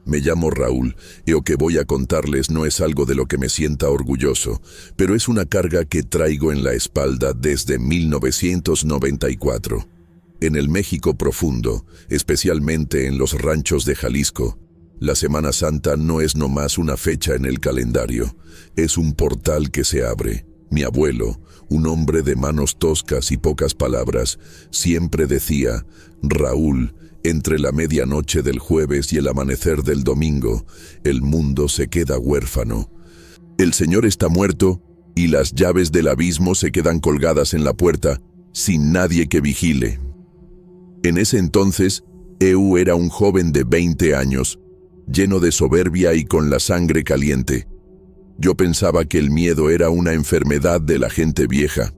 Me llamo Raúl, y lo que voy a contarles no es algo de lo que me sienta orgulloso, pero es una carga que traigo en la espalda desde 1994. En el México profundo, especialmente en los ranchos de Jalisco, la Semana Santa no es nomás una fecha en el calendario, es un portal que se abre. Mi abuelo, un hombre de manos toscas y pocas palabras, siempre decía: Raúl, entre la medianoche del jueves y el amanecer del domingo, el mundo se queda huérfano. El Señor está muerto y las llaves del abismo se quedan colgadas en la puerta, sin nadie que vigile. En ese entonces, Eu era un joven de 20 años, lleno de soberbia y con la sangre caliente. Yo pensaba que el miedo era una enfermedad de la gente vieja.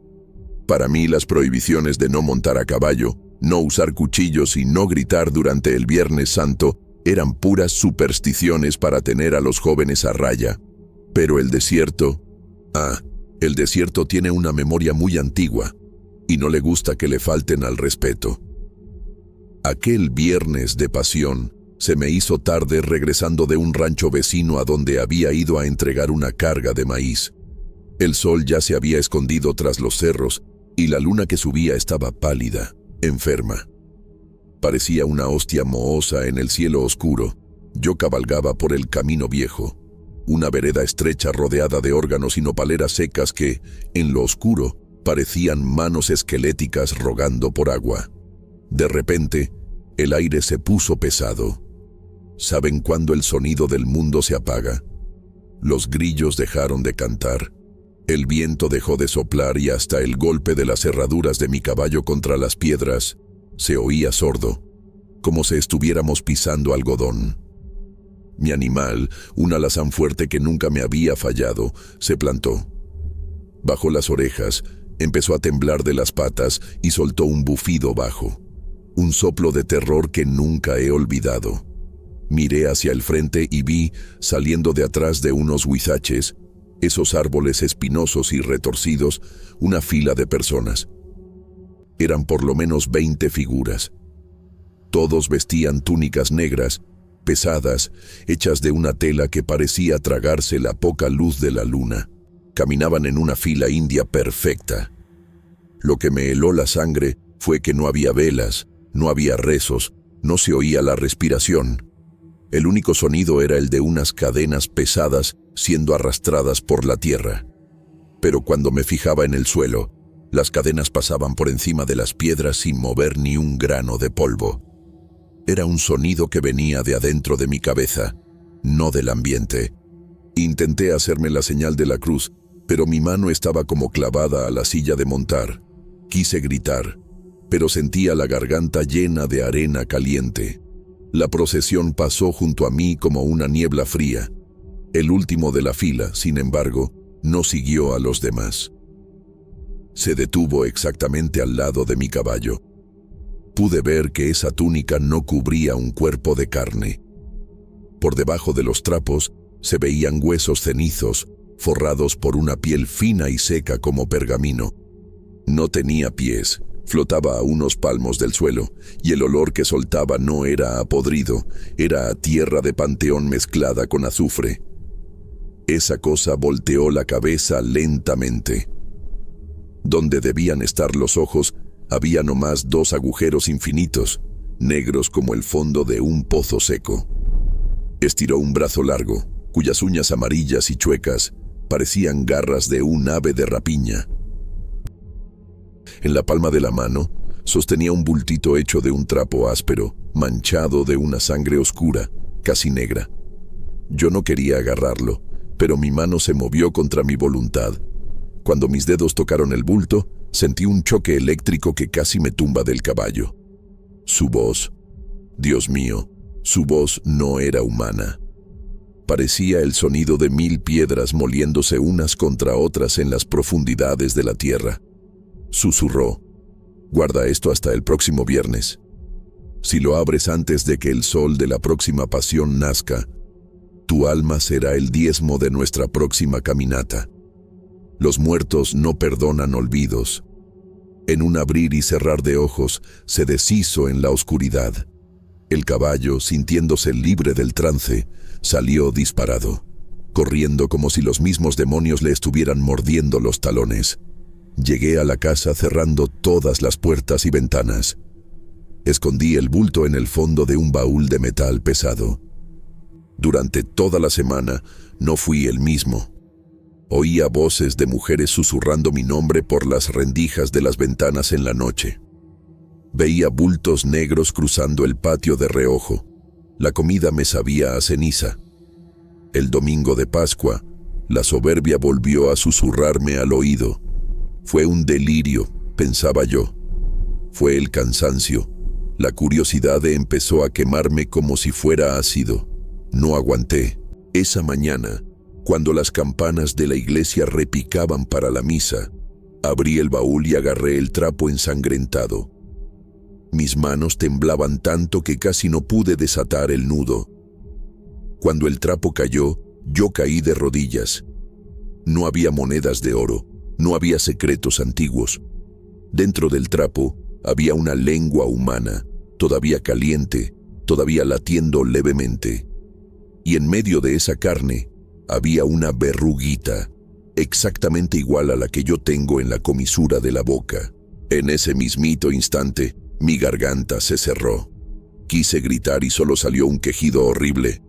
Para mí, las prohibiciones de no montar a caballo, no usar cuchillos y no gritar durante el Viernes Santo eran puras supersticiones para tener a los jóvenes a raya. Pero el desierto tiene una memoria muy antigua y no le gusta que le falten al respeto. Aquel viernes de pasión se me hizo tarde regresando de un rancho vecino a donde había ido a entregar una carga de maíz. El sol ya se había escondido tras los cerros y la luna que subía estaba pálida, enferma. Parecía una hostia mohosa en el cielo oscuro. Yo cabalgaba por el camino viejo, una vereda estrecha rodeada de órganos y nopaleras secas que, en lo oscuro, parecían manos esqueléticas rogando por agua. De repente, el aire se puso pesado. ¿Saben cuándo el sonido del mundo se apaga? Los grillos dejaron de cantar. El viento dejó de soplar y hasta el golpe de las herraduras de mi caballo contra las piedras se oía sordo, como si estuviéramos pisando algodón. Mi animal, un alazán fuerte que nunca me había fallado, se plantó. Bajó las orejas, empezó a temblar de las patas y soltó un bufido bajo. Un soplo de terror que nunca he olvidado. Miré hacia el frente y vi, saliendo de atrás de unos huizaches, esos árboles espinosos y retorcidos, una fila de personas. Eran por lo menos 20 figuras. Todos vestían túnicas negras, pesadas, hechas de una tela que parecía tragarse la poca luz de la luna. Caminaban en una fila india perfecta. Lo que me heló la sangre fue que no había velas, no había rezos, no se oía la respiración. El único sonido era el de unas cadenas pesadas siendo arrastradas por la tierra. Pero cuando me fijaba en el suelo, las cadenas pasaban por encima de las piedras sin mover ni un grano de polvo. Era un sonido que venía de adentro de mi cabeza, no del ambiente. Intenté hacerme la señal de la cruz, pero mi mano estaba como clavada a la silla de montar. Quise gritar, pero sentía la garganta llena de arena caliente. La procesión pasó junto a mí como una niebla fría. El último de la fila, sin embargo, no siguió a los demás. Se detuvo exactamente al lado de mi caballo. Pude ver que esa túnica no cubría un cuerpo de carne. Por debajo de los trapos se veían huesos cenizos, forrados por una piel fina y seca como pergamino. No tenía pies. Flotaba a unos palmos del suelo, y el olor que soltaba no era a podrido, era a tierra de panteón mezclada con azufre. Esa cosa volteó la cabeza lentamente. Donde debían estar los ojos, había nomás 2 agujeros infinitos, negros como el fondo de un pozo seco. Estiró un brazo largo, cuyas uñas amarillas y chuecas parecían garras de un ave de rapiña. En la palma de la mano, sostenía un bultito hecho de un trapo áspero, manchado de una sangre oscura, casi negra. Yo no quería agarrarlo, pero mi mano se movió contra mi voluntad. Cuando mis dedos tocaron el bulto, sentí un choque eléctrico que casi me tumba del caballo. Su voz, Dios mío, su voz no era humana. Parecía el sonido de 1000 piedras moliéndose unas contra otras en las profundidades de la tierra. Susurró: guarda esto hasta el próximo viernes. Si lo abres antes de que el sol de la próxima pasión nazca, tu alma será el diezmo de nuestra próxima caminata. Los muertos no perdonan olvidos. En un abrir y cerrar de ojos se deshizo en la oscuridad. El caballo, sintiéndose libre del trance, salió disparado, corriendo como si los mismos demonios le estuvieran mordiendo los talones. Llegué a la casa cerrando todas las puertas y ventanas. Escondí el bulto en el fondo de un baúl de metal pesado. Durante toda la semana no fui el mismo. Oía voces de mujeres susurrando mi nombre por las rendijas de las ventanas en la noche. Veía bultos negros cruzando el patio de reojo. La comida me sabía a ceniza. El domingo de Pascua, la soberbia volvió a susurrarme al oído. Fue un delirio, pensaba yo. Fue el cansancio. La curiosidad empezó a quemarme como si fuera ácido. No aguanté. Esa mañana, cuando las campanas de la iglesia repicaban para la misa, abrí el baúl y agarré el trapo ensangrentado. Mis manos temblaban tanto que casi no pude desatar el nudo. Cuando el trapo cayó, yo caí de rodillas. No había monedas de oro, no había secretos antiguos. Dentro del trapo había una lengua humana, todavía caliente, todavía latiendo levemente. Y en medio de esa carne había una verruguita, exactamente igual a la que yo tengo en la comisura de la boca. En ese mismito instante, mi garganta se cerró. Quise gritar y solo salió un quejido horrible.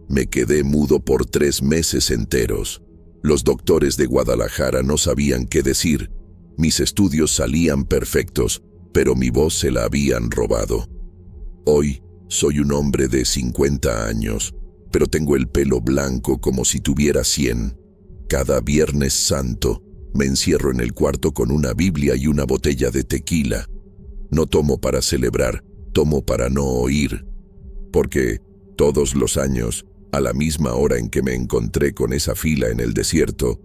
Me quedé mudo por 3 meses enteros. Los doctores de Guadalajara no sabían qué decir. Mis estudios salían perfectos, pero mi voz se la habían robado. Hoy soy un hombre de 50 años, pero tengo el pelo blanco como si tuviera 100. Cada Viernes Santo me encierro en el cuarto con una Biblia y una botella de tequila. No tomo para celebrar, tomo para no oír. Porque todos los años, a la misma hora en que me encontré con esa fila en el desierto,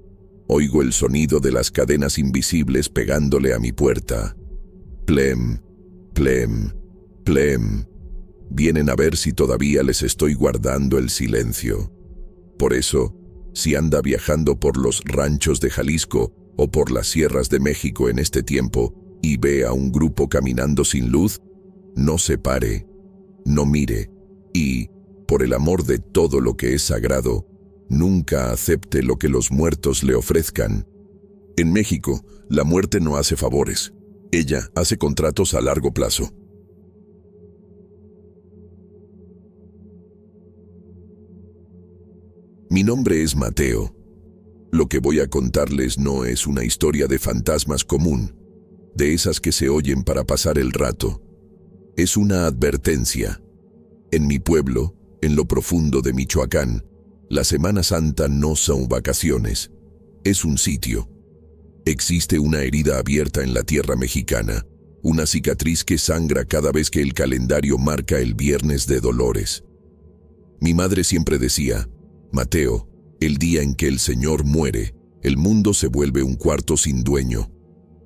oigo el sonido de las cadenas invisibles pegándole a mi puerta. Plem, plem, plem. Vienen a ver si todavía les estoy guardando el silencio. Por eso, si anda viajando por los ranchos de Jalisco o por las sierras de México en este tiempo y ve a un grupo caminando sin luz, no se pare, no mire y, por el amor de todo lo que es sagrado, nunca acepte lo que los muertos le ofrezcan. En México, la muerte no hace favores. Ella hace contratos a largo plazo. Mi nombre es Mateo. Lo que voy a contarles no es una historia de fantasmas común, de esas que se oyen para pasar el rato. Es una advertencia. En mi pueblo, en lo profundo de Michoacán, la Semana Santa no son vacaciones, es un sitio. Existe una herida abierta en la tierra mexicana, una cicatriz que sangra cada vez que el calendario marca el Viernes de Dolores. Mi madre siempre decía: Mateo, el día en que el Señor muere, el mundo se vuelve un cuarto sin dueño.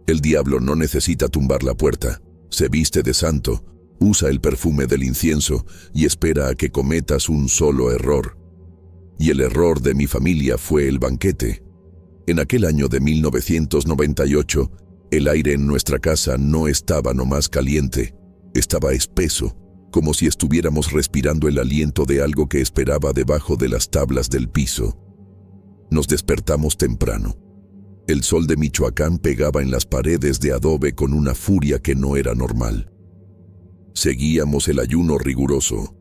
El diablo no necesita tumbar la puerta, se viste de santo, usa el perfume del incienso y espera a que cometas un solo error. Y el error de mi familia fue el banquete. En aquel año de 1998, el aire en nuestra casa no estaba nomás caliente, estaba espeso, como si estuviéramos respirando el aliento de algo que esperaba debajo de las tablas del piso. Nos despertamos temprano. El sol de Michoacán pegaba en las paredes de adobe con una furia que no era normal. Seguíamos el ayuno riguroso.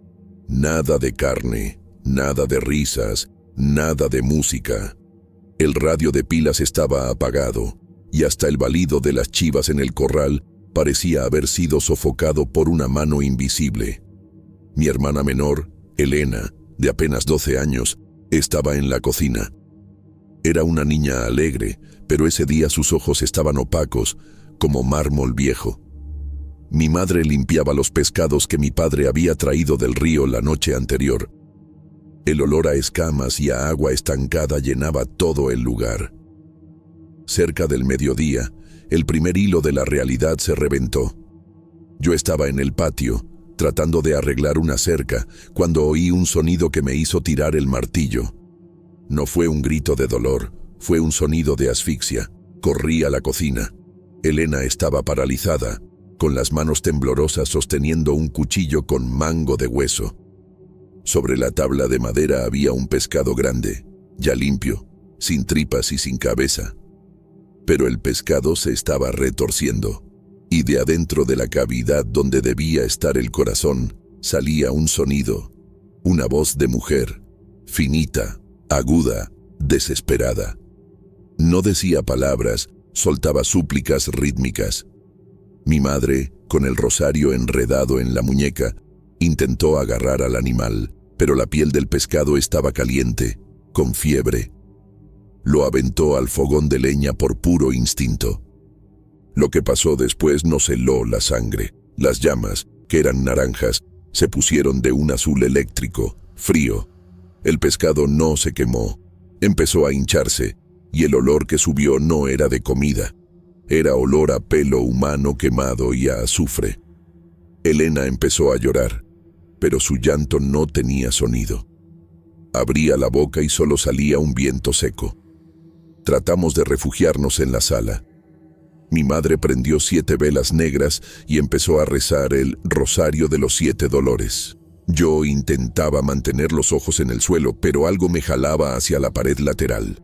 Nada de carne, nada de risas, nada de música. El radio de pilas estaba apagado, y hasta el balido de las chivas en el corral parecía haber sido sofocado por una mano invisible. Mi hermana menor, Elena, de apenas 12 años, estaba en la cocina. Era una niña alegre, pero ese día sus ojos estaban opacos, como mármol viejo. Mi madre limpiaba los pescados que mi padre había traído del río la noche anterior. El olor a escamas y a agua estancada llenaba todo el lugar. Cerca del mediodía, el primer hilo de la realidad se reventó. Yo estaba en el patio, tratando de arreglar una cerca, cuando oí un sonido que me hizo tirar el martillo. No fue un grito de dolor, fue un sonido de asfixia. Corrí a la cocina. Elena estaba paralizada. con las manos temblorosas sosteniendo un cuchillo con mango de hueso. Sobre la tabla de madera había un pescado grande, ya limpio, sin tripas y sin cabeza. Pero el pescado se estaba retorciendo, y de adentro de la cavidad donde debía estar el corazón salía un sonido, una voz de mujer, finita, aguda, desesperada. No decía palabras, soltaba súplicas rítmicas. Mi madre, con el rosario enredado en la muñeca, intentó agarrar al animal, pero la piel del pescado estaba caliente, con fiebre. Lo aventó al fogón de leña por puro instinto. Lo que pasó después nos heló la sangre. Las llamas, que eran naranjas, se pusieron de un azul eléctrico, frío. El pescado no se quemó, empezó a hincharse, y el olor que subió no era de comida. Era olor a pelo humano quemado y a azufre. Elena empezó a llorar, pero su llanto no tenía sonido. Abría la boca y solo salía un viento seco. Tratamos de refugiarnos en la sala. Mi madre prendió 7 velas negras y empezó a rezar el Rosario de los 7 Dolores. Yo intentaba mantener los ojos en el suelo, pero algo me jalaba hacia la pared lateral.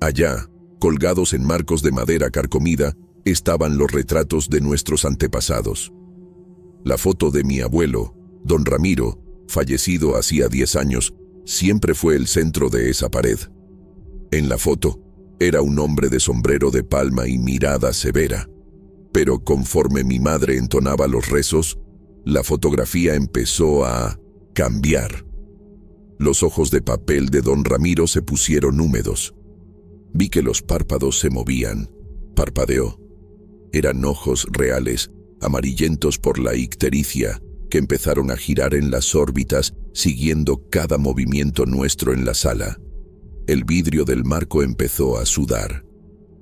Allá, colgados en marcos de madera carcomida, estaban los retratos de nuestros antepasados. La foto de mi abuelo, don Ramiro, fallecido hacía 10 años, siempre fue el centro de esa pared. En la foto, era un hombre de sombrero de palma y mirada severa. Pero conforme mi madre entonaba los rezos, la fotografía empezó a cambiar. Los ojos de papel de don Ramiro se pusieron húmedos. Vi que los párpados se movían. Parpadeó. Eran ojos reales, amarillentos por la ictericia, que empezaron a girar en las órbitas, siguiendo cada movimiento nuestro en la sala. El vidrio del marco empezó a sudar.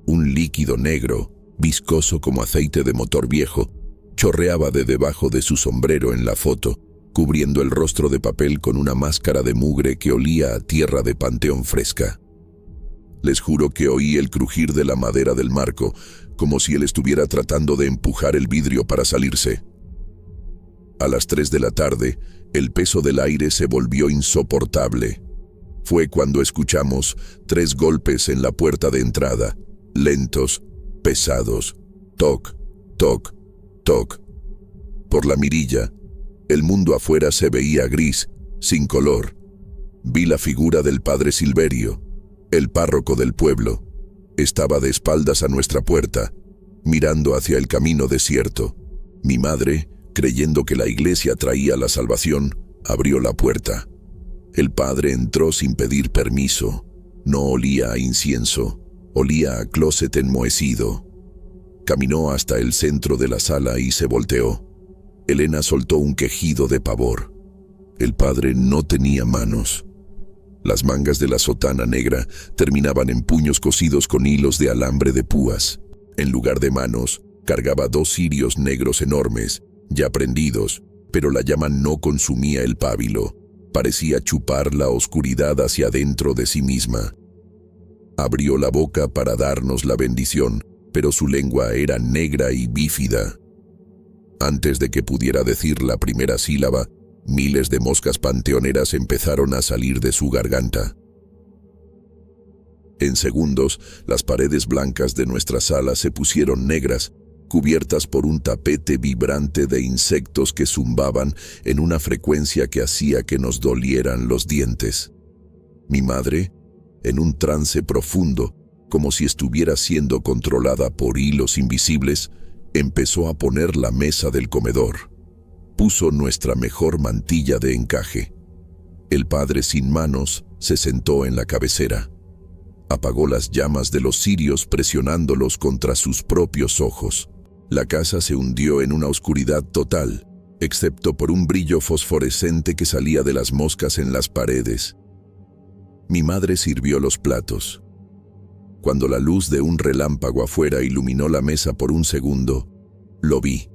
Un líquido negro, viscoso como aceite de motor viejo, chorreaba de debajo de su sombrero en la foto, cubriendo el rostro de papel con una máscara de mugre que olía a tierra de panteón fresca. Les juro que oí el crujir de la madera del marco, como si él estuviera tratando de empujar el vidrio para salirse. A las 3 de la tarde, el peso del aire se volvió insoportable. Fue cuando escuchamos 3 golpes en la puerta de entrada, lentos, pesados, toc, toc, toc. Por la mirilla, el mundo afuera se veía gris, sin color. Vi la figura del padre Silverio, el párroco del pueblo. Estaba de espaldas a nuestra puerta, mirando hacia el camino desierto. Mi madre, creyendo que la iglesia traía la salvación, abrió la puerta. El padre entró sin pedir permiso. No olía a incienso, olía a closet enmohecido. Caminó hasta el centro de la sala y se volteó. Elena soltó un quejido de pavor. El padre no tenía manos. Las mangas de la sotana negra terminaban en puños cosidos con hilos de alambre de púas. En lugar de manos, cargaba 2 cirios negros enormes, ya prendidos, pero la llama no consumía el pábilo. Parecía chupar la oscuridad hacia dentro de sí misma. Abrió la boca para darnos la bendición, pero su lengua era negra y bífida. Antes de que pudiera decir la primera sílaba, miles de moscas panteoneras empezaron a salir de su garganta. En segundos, las paredes blancas de nuestra sala se pusieron negras, cubiertas por un tapete vibrante de insectos que zumbaban en una frecuencia que hacía que nos dolieran los dientes. Mi madre, en un trance profundo, como si estuviera siendo controlada por hilos invisibles, empezó a poner la mesa del comedor. Puso nuestra mejor mantilla de encaje. El padre sin manos se sentó en la cabecera. Apagó las llamas de los cirios presionándolos contra sus propios ojos. La casa se hundió en una oscuridad total, excepto por un brillo fosforescente que salía de las moscas en las paredes. Mi madre sirvió los platos. Cuando la luz de un relámpago afuera iluminó la mesa por un segundo, lo vi.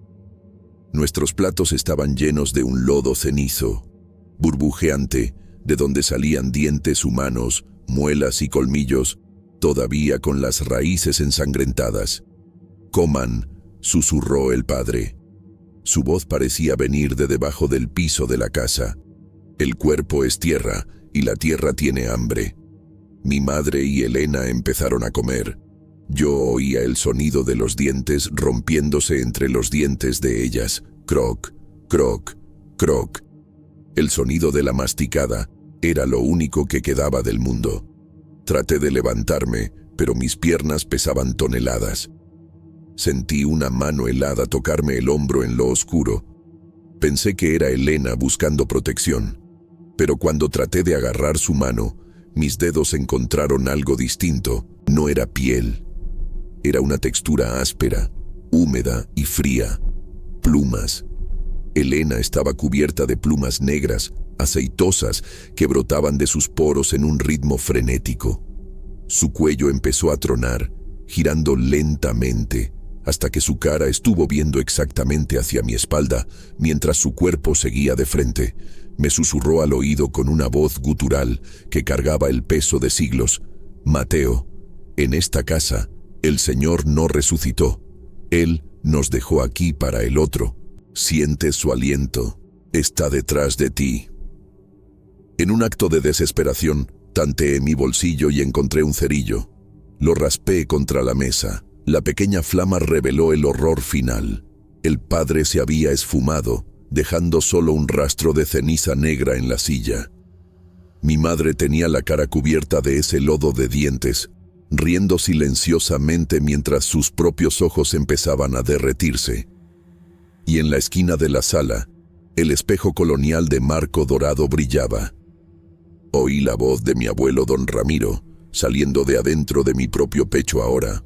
Nuestros platos estaban llenos de un lodo cenizo, burbujeante, de donde salían dientes humanos, muelas y colmillos, todavía con las raíces ensangrentadas. «Coman», susurró el padre. Su voz parecía venir de debajo del piso de la casa. El cuerpo es tierra y la tierra tiene hambre. Mi madre y Elena empezaron a comer. Yo oía el sonido de los dientes rompiéndose entre los dientes de ellas. Croc, croc, croc. El sonido de la masticada era lo único que quedaba del mundo. Traté de levantarme, pero mis piernas pesaban toneladas. Sentí una mano helada tocarme el hombro en lo oscuro. Pensé que era Elena buscando protección, pero cuando traté de agarrar su mano, mis dedos encontraron algo distinto. No era piel. Era una textura áspera, húmeda y fría. Plumas. Elena estaba cubierta de plumas negras, aceitosas, que brotaban de sus poros en un ritmo frenético. Su cuello empezó a tronar, girando lentamente, hasta que su cara estuvo viendo exactamente hacia mi espalda, mientras su cuerpo seguía de frente. Me susurró al oído con una voz gutural que cargaba el peso de siglos. Mateo, en esta casa, el Señor no resucitó. Él nos dejó aquí para el otro. Siente su aliento. Está detrás de ti. En un acto de desesperación, tanteé mi bolsillo y encontré un cerillo. Lo raspé contra la mesa. La pequeña flama reveló el horror final. El padre se había esfumado, dejando solo un rastro de ceniza negra en la silla. Mi madre tenía la cara cubierta de ese lodo de dientes, riendo silenciosamente mientras sus propios ojos empezaban a derretirse. Y en la esquina de la sala, el espejo colonial de marco dorado brillaba. Oí la voz de mi abuelo don Ramiro, saliendo de adentro de mi propio pecho ahora.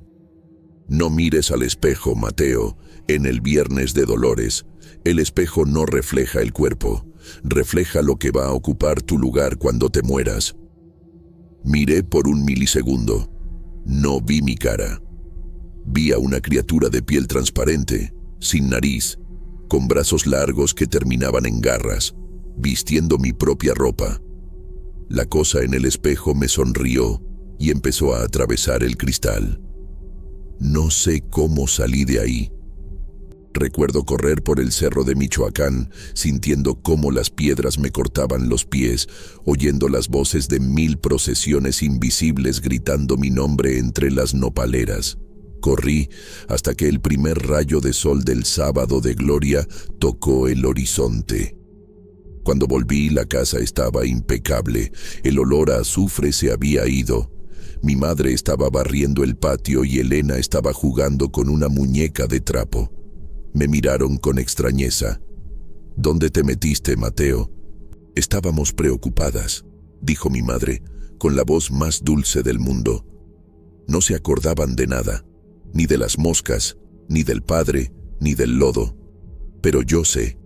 No mires al espejo, Mateo, en el Viernes de Dolores. El espejo no refleja el cuerpo, refleja lo que va a ocupar tu lugar cuando te mueras. Miré por un milisegundo. No vi mi cara. Vi a una criatura de piel transparente, sin nariz, con brazos largos que terminaban en garras, vistiendo mi propia ropa. La cosa en el espejo me sonrió y empezó a atravesar el cristal. No sé cómo salí de ahí. Recuerdo correr por el cerro de Michoacán, sintiendo cómo las piedras me cortaban los pies, oyendo las voces de 1000 procesiones invisibles gritando mi nombre entre las nopaleras. Corrí hasta que el primer rayo de sol del sábado de gloria tocó el horizonte. Cuando volví, la casa estaba impecable. El olor a azufre se había ido. Mi madre estaba barriendo el patio y Elena estaba jugando con una muñeca de trapo. Me miraron con extrañeza. ¿Dónde te metiste, Mateo? Estábamos preocupadas, dijo mi madre, con la voz más dulce del mundo. No se acordaban de nada, ni de las moscas, ni del padre, ni del lodo. Pero yo sé.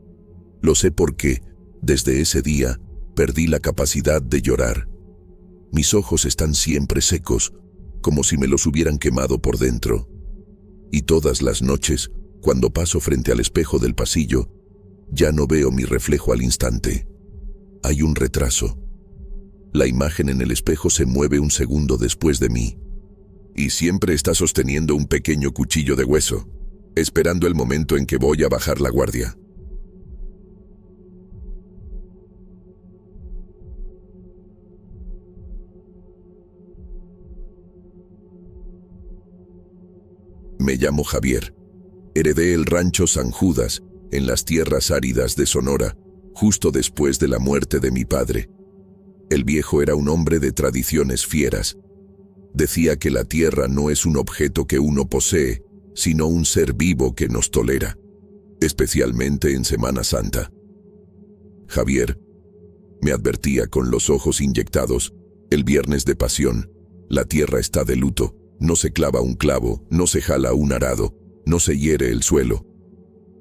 Lo sé porque, desde ese día, perdí la capacidad de llorar. Mis ojos están siempre secos, como si me los hubieran quemado por dentro. Y todas las noches, cuando paso frente al espejo del pasillo, ya no veo mi reflejo al instante. Hay un retraso. La imagen en el espejo se mueve un segundo después de mí. Y siempre está sosteniendo un pequeño cuchillo de hueso, esperando el momento en que voy a bajar la guardia. Me llamo Javier. Heredé el rancho San Judas, en las tierras áridas de Sonora, justo después de la muerte de mi padre. El viejo era un hombre de tradiciones fieras. Decía que la tierra no es un objeto que uno posee, sino un ser vivo que nos tolera, especialmente en Semana Santa. Javier, me advertía con los ojos inyectados, el viernes de pasión, la tierra está de luto. No se clava un clavo, no se jala un arado, no se hiere el suelo.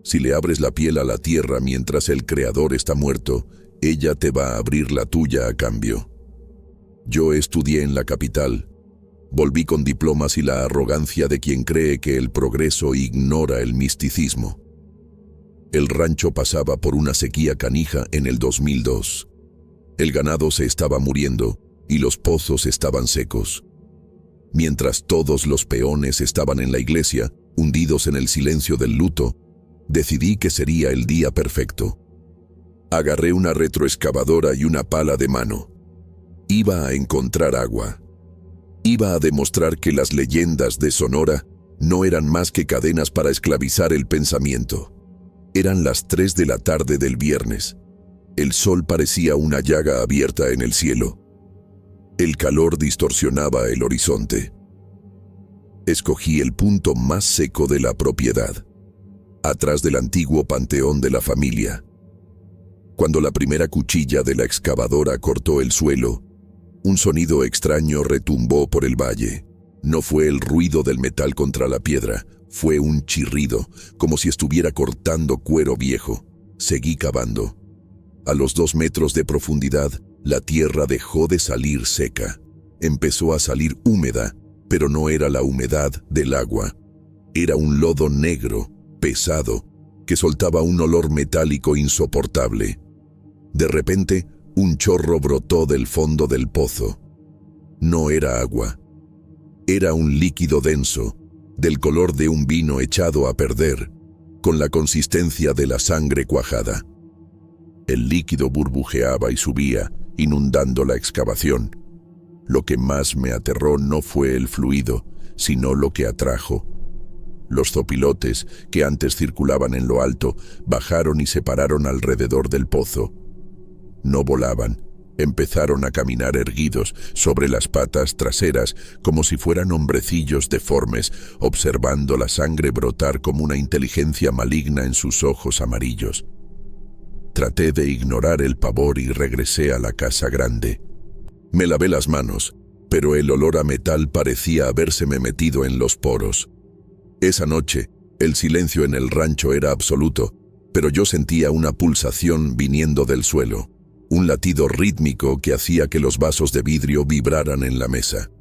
Si le abres la piel a la tierra mientras el Creador está muerto, ella te va a abrir la tuya a cambio. Yo estudié en la capital. Volví con diplomas y la arrogancia de quien cree que el progreso ignora el misticismo. El rancho pasaba por una sequía canija en el 2002. El ganado se estaba muriendo y los pozos estaban secos. Mientras todos los peones estaban en la iglesia, Hundidos en el silencio del luto, decidí que sería el día perfecto. Agarré una retroexcavadora y una pala de mano. Iba a encontrar agua. Iba a demostrar que las leyendas de Sonora no eran más que cadenas para esclavizar el pensamiento. Eran las 3 de la tarde del viernes. El sol parecía una llaga abierta en el cielo. El calor distorsionaba el horizonte. Escogí el punto más seco de la propiedad, atrás del antiguo panteón de la familia. Cuando la primera cuchilla de la excavadora cortó el suelo, un sonido extraño retumbó por el valle. No fue el ruido del metal contra la piedra, fue un chirrido, como si estuviera cortando cuero viejo. Seguí cavando. A los 2 metros de profundidad, la tierra dejó de salir seca. Empezó a salir húmeda, pero no era la humedad del agua. Era un lodo negro, pesado, que soltaba un olor metálico insoportable. De repente, un chorro brotó del fondo del pozo. No era agua. Era un líquido denso, del color de un vino echado a perder, con la consistencia de la sangre cuajada. El líquido burbujeaba y subía, inundando la excavación. Lo que más me aterró no fue el fluido, sino lo que atrajo. Los zopilotes, que antes circulaban en lo alto, bajaron y se pararon alrededor del pozo. No volaban, empezaron a caminar erguidos sobre las patas traseras como si fueran hombrecillos deformes, observando la sangre brotar como una inteligencia maligna en sus ojos amarillos. Traté de ignorar el pavor y regresé a la casa grande. Me lavé las manos, pero el olor a metal parecía habérseme metido en los poros. Esa noche, el silencio en el rancho era absoluto, pero yo sentía una pulsación viniendo del suelo, un latido rítmico que hacía que los vasos de vidrio vibraran en la mesa.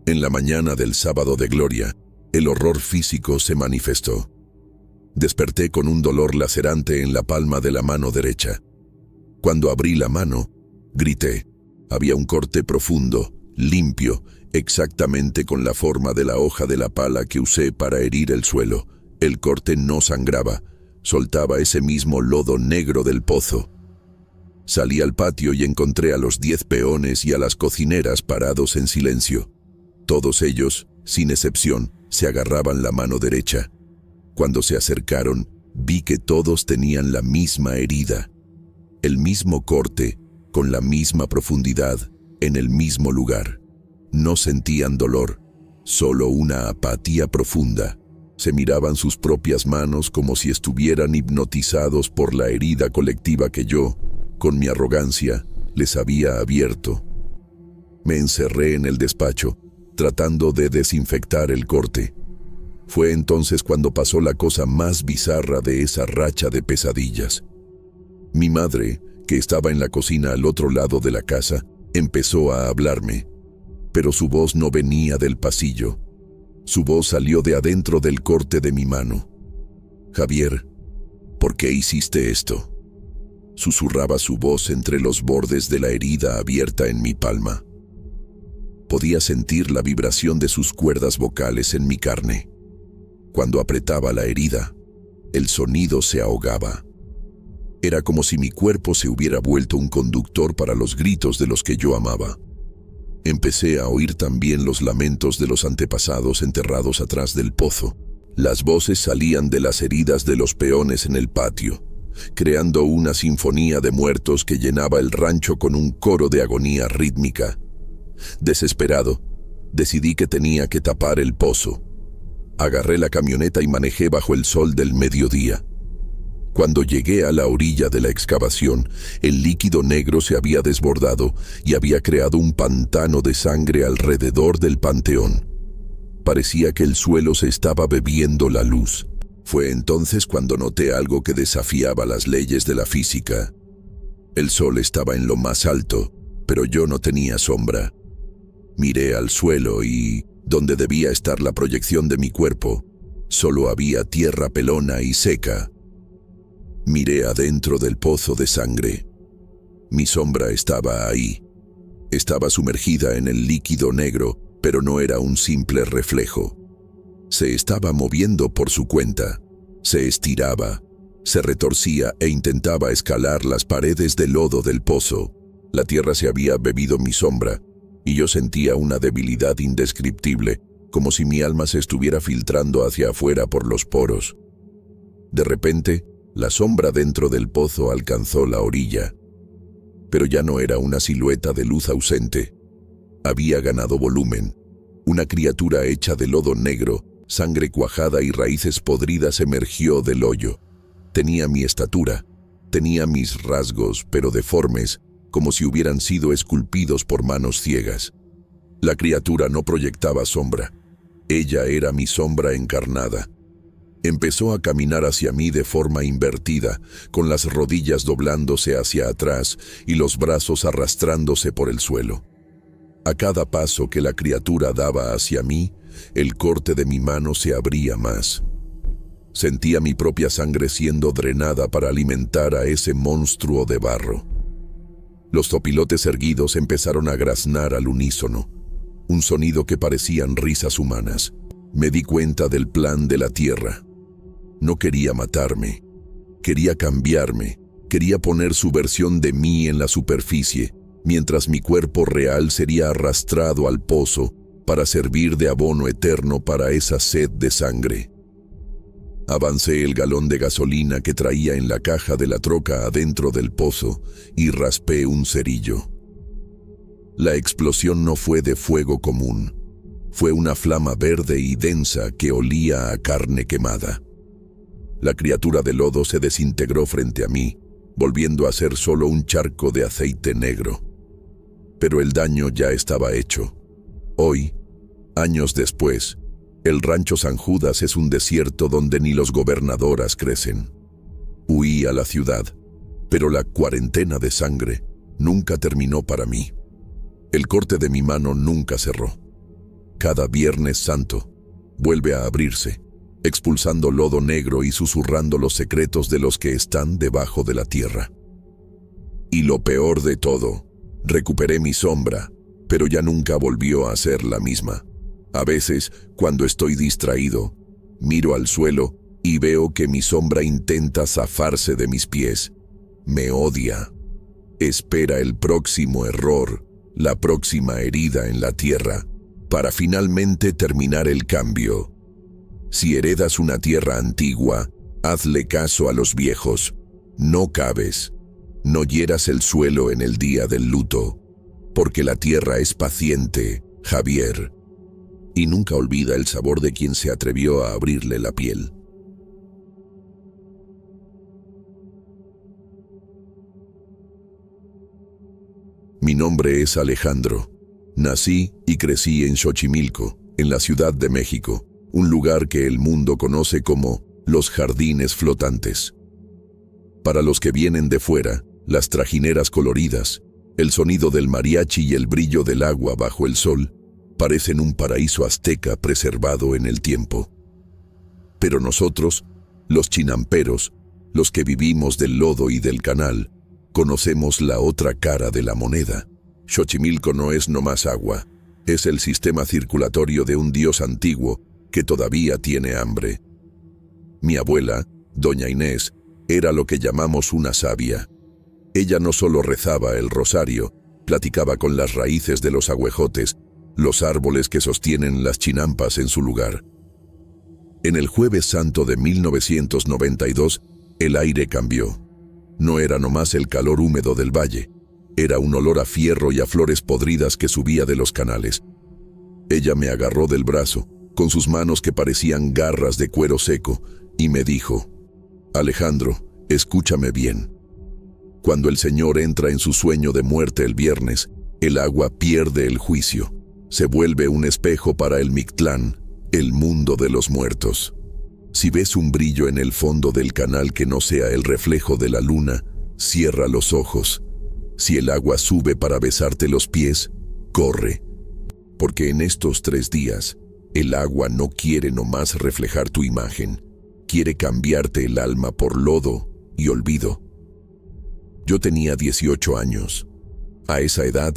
En la mañana del sábado de gloria, el horror físico se manifestó. Desperté con un dolor lacerante en la palma de la mano derecha. Cuando abrí la mano, grité. Había un corte profundo, limpio, exactamente con la forma de la hoja de la pala que usé para herir el suelo. El corte no sangraba, soltaba ese mismo lodo negro del pozo. Salí al patio y encontré a los 10 peones y a las cocineras parados en silencio. Todos ellos, sin excepción, se agarraban la mano derecha. Cuando se acercaron, vi que todos tenían la misma herida, el mismo corte, con la misma profundidad, en el mismo lugar. No sentían dolor, solo una apatía profunda. Se miraban sus propias manos como si estuvieran hipnotizados por la herida colectiva que yo, con mi arrogancia, les había abierto. Me encerré en el despacho, tratando de desinfectar el corte. Fue entonces cuando pasó la cosa más bizarra de esa racha de pesadillas. Mi madre, que estaba en la cocina al otro lado de la casa, empezó a hablarme, pero su voz no venía del pasillo. Su voz salió de adentro del corte de mi mano. «Javier, ¿por qué hiciste esto?», susurraba su voz entre los bordes de la herida abierta en mi palma. Podía sentir la vibración de sus cuerdas vocales en mi carne. Cuando apretaba la herida, el sonido se ahogaba. Era como si mi cuerpo se hubiera vuelto un conductor para los gritos de los que yo amaba. Empecé a oír también los lamentos de los antepasados enterrados atrás del pozo. Las voces salían de las heridas de los peones en el patio, creando una sinfonía de muertos que llenaba el rancho con un coro de agonía rítmica. Desesperado, decidí que tenía que tapar el pozo. Agarré la camioneta y manejé bajo el sol del mediodía. Cuando llegué a la orilla de la excavación, el líquido negro se había desbordado y había creado un pantano de sangre alrededor del panteón. Parecía que el suelo se estaba bebiendo la luz. Fue entonces cuando noté algo que desafiaba las leyes de la física. El sol estaba en lo más alto, pero yo no tenía sombra. Miré al suelo y, donde debía estar la proyección de mi cuerpo, solo había tierra pelona y seca. Miré adentro del pozo de sangre. Mi sombra estaba ahí. Estaba sumergida en el líquido negro, pero no era un simple reflejo. Se estaba moviendo por su cuenta. Se estiraba, se retorcía e intentaba escalar las paredes de lodo del pozo. La tierra se había bebido mi sombra, y yo sentía una debilidad indescriptible, como si mi alma se estuviera filtrando hacia afuera por los poros. De repente, la sombra dentro del pozo alcanzó la orilla. Pero ya no era una silueta de luz ausente. Había ganado volumen. Una criatura hecha de lodo negro, sangre cuajada y raíces podridas emergió del hoyo. Tenía mi estatura, tenía mis rasgos, pero deformes, como si hubieran sido esculpidos por manos ciegas. La criatura no proyectaba sombra. Ella era mi sombra encarnada. Empezó a caminar hacia mí de forma invertida, con las rodillas doblándose hacia atrás y los brazos arrastrándose por el suelo. A cada paso que la criatura daba hacia mí, el corte de mi mano se abría más. Sentía mi propia sangre siendo drenada para alimentar a ese monstruo de barro. Los zopilotes erguidos empezaron a graznar al unísono, un sonido que parecían risas humanas. Me di cuenta del plan de la tierra. No quería matarme, quería cambiarme, quería poner su versión de mí en la superficie, mientras mi cuerpo real sería arrastrado al pozo para servir de abono eterno para esa sed de sangre. Avancé el galón de gasolina que traía en la caja de la troca adentro del pozo y raspé un cerillo. La explosión no fue de fuego común, fue una flama verde y densa que olía a carne quemada. La criatura de lodo se desintegró frente a mí, volviendo a ser solo un charco de aceite negro. Pero el daño ya estaba hecho. Hoy, años después, el rancho San Judas es un desierto donde ni los gobernadoras crecen. Huí a la ciudad, pero la cuarentena de sangre nunca terminó para mí. El corte de mi mano nunca cerró. Cada Viernes Santo vuelve a abrirse, expulsando lodo negro y susurrando los secretos de los que están debajo de la tierra. Y lo peor de todo, recuperé mi sombra, pero ya nunca volvió a ser la misma. A veces, cuando estoy distraído, miro al suelo y veo que mi sombra intenta zafarse de mis pies. Me odia. Espera el próximo error, la próxima herida en la tierra, para finalmente terminar el cambio. Si heredas una tierra antigua, hazle caso a los viejos. No caves. No hieras el suelo en el día del luto, porque la tierra es paciente, Javier. Y nunca olvida el sabor de quien se atrevió a abrirle la piel. Mi nombre es Alejandro. Nací y crecí en Xochimilco, en la Ciudad de México, un lugar que el mundo conoce como los jardines flotantes. Para los que vienen de fuera, las trajineras coloridas, el sonido del mariachi y el brillo del agua bajo el sol parecen un paraíso azteca preservado en el tiempo. Pero nosotros, los chinamperos, los que vivimos del lodo y del canal, conocemos la otra cara de la moneda. Xochimilco no es nomás agua, es el sistema circulatorio de un dios antiguo que todavía tiene hambre. Mi abuela, doña Inés, era lo que llamamos una sabia. Ella no solo rezaba el rosario, platicaba con las raíces de los agüejotes, los árboles que sostienen las chinampas en su lugar. En el Jueves Santo de 1992, el aire cambió. No era nomás el calor húmedo del valle, era un olor a fierro y a flores podridas que subía de los canales. Ella me agarró del brazo, con sus manos que parecían garras de cuero seco, y me dijo: Alejandro, escúchame bien. Cuando el Señor entra en su sueño de muerte el viernes, el agua pierde el juicio. Se vuelve un espejo para el Mictlán, el mundo de los muertos. Si ves un brillo en el fondo del canal que no sea el reflejo de la luna, cierra los ojos. Si el agua sube para besarte los pies, corre. Porque en estos 3 días, el agua no quiere nomás reflejar tu imagen, quiere cambiarte el alma por lodo y olvido. Yo tenía 18 años. A esa edad,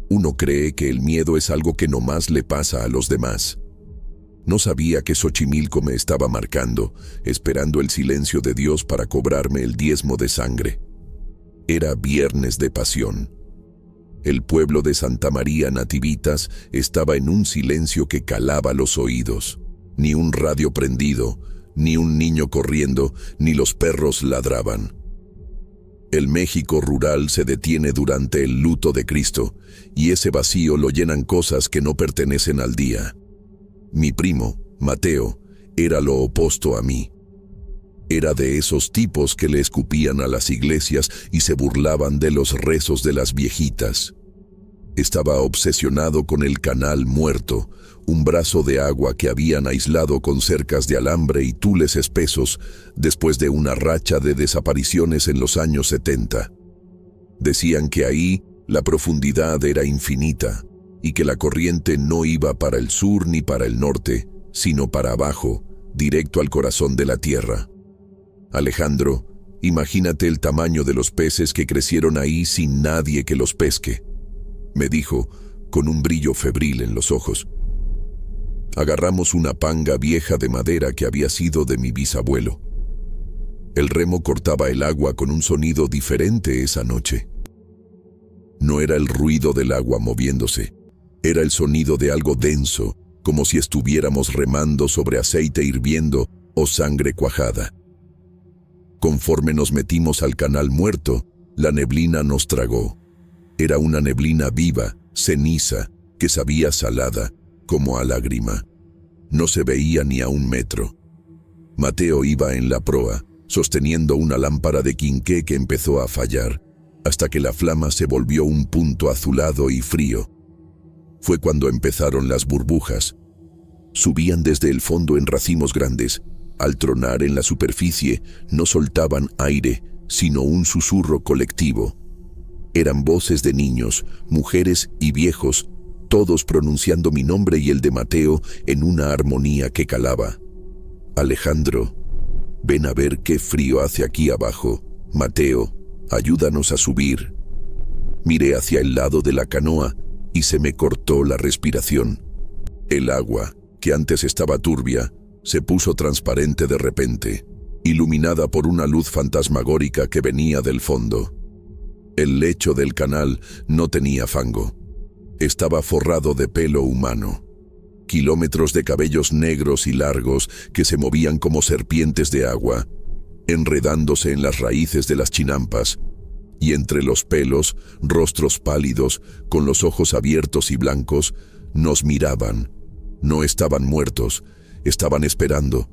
uno cree que el miedo es algo que nomás le pasa a los demás. No sabía que Xochimilco me estaba marcando, esperando el silencio de Dios para cobrarme el diezmo de sangre. Era viernes de pasión. El pueblo de Santa María Nativitas estaba en un silencio que calaba los oídos. Ni un radio prendido, ni un niño corriendo, ni los perros ladraban. El México rural se detiene durante el luto de Cristo, y ese vacío lo llenan cosas que no pertenecen al día. Mi primo, Mateo, era lo opuesto a mí. Era de esos tipos que le escupían a las iglesias y se burlaban de los rezos de las viejitas. Estaba obsesionado con el Canal Muerto, un brazo de agua que habían aislado con cercas de alambre y tules espesos después de una racha de desapariciones en los años 70. Decían que ahí la profundidad era infinita y que la corriente no iba para el sur ni para el norte, sino para abajo, directo al corazón de la tierra. Alejandro, imagínate el tamaño de los peces que crecieron ahí sin nadie que los pesque, me dijo, con un brillo febril en los ojos. Agarramos una panga vieja de madera que había sido de mi bisabuelo. El remo cortaba el agua con un sonido diferente esa noche. No era el ruido del agua moviéndose, era el sonido de algo denso, como si estuviéramos remando sobre aceite hirviendo o sangre cuajada. Conforme nos metimos al Canal Muerto, la neblina nos tragó. Era una neblina viva, ceniza, que sabía salada, como a lágrima. No se veía ni a 1 metro. Mateo iba en la proa, sosteniendo una lámpara de quinqué que empezó a fallar, hasta que la flama se volvió un punto azulado y frío. Fue cuando empezaron las burbujas. Subían desde el fondo en racimos grandes. Al tronar en la superficie, no soltaban aire, sino un susurro colectivo. Eran voces de niños, mujeres y viejos, todos pronunciando mi nombre y el de Mateo en una armonía que calaba. Alejandro, ven a ver qué frío hace aquí abajo. Mateo, ayúdanos a subir. Miré hacia el lado de la canoa y se me cortó la respiración. El agua, que antes estaba turbia, se puso transparente de repente, iluminada por una luz fantasmagórica que venía del fondo. El lecho del canal no tenía fango. Estaba forrado de pelo humano. Kilómetros de cabellos negros y largos que se movían como serpientes de agua, enredándose en las raíces de las chinampas, y entre los pelos, rostros pálidos, con los ojos abiertos y blancos, nos miraban. No estaban muertos, estaban esperando.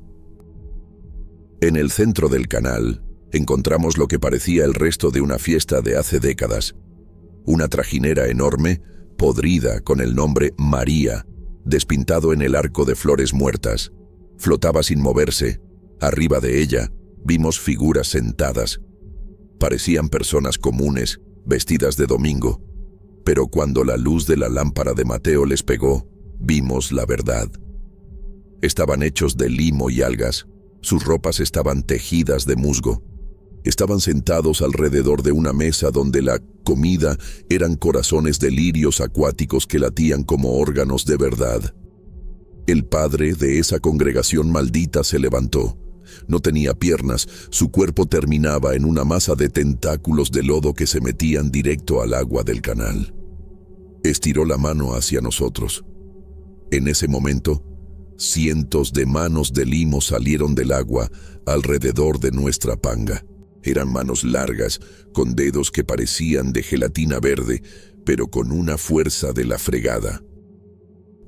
En el centro del canal, encontramos lo que parecía el resto de una fiesta de hace décadas. Una trajinera enorme, podrida con el nombre María, despintado en el arco de flores muertas. Flotaba sin moverse. Arriba de ella, vimos figuras sentadas. Parecían personas comunes, vestidas de domingo. Pero cuando la luz de la lámpara de Mateo les pegó, vimos la verdad. Estaban hechos de limo y algas. Sus ropas estaban tejidas de musgo. Estaban sentados alrededor de una mesa donde la comida eran corazones de lirios acuáticos que latían como órganos de verdad. El padre de esa congregación maldita se levantó. No tenía piernas, su cuerpo terminaba en una masa de tentáculos de lodo que se metían directo al agua del canal. Estiró la mano hacia nosotros. En ese momento, cientos de manos de limo salieron del agua alrededor de nuestra panga. Eran manos largas, con dedos que parecían de gelatina verde, pero con una fuerza de la fregada.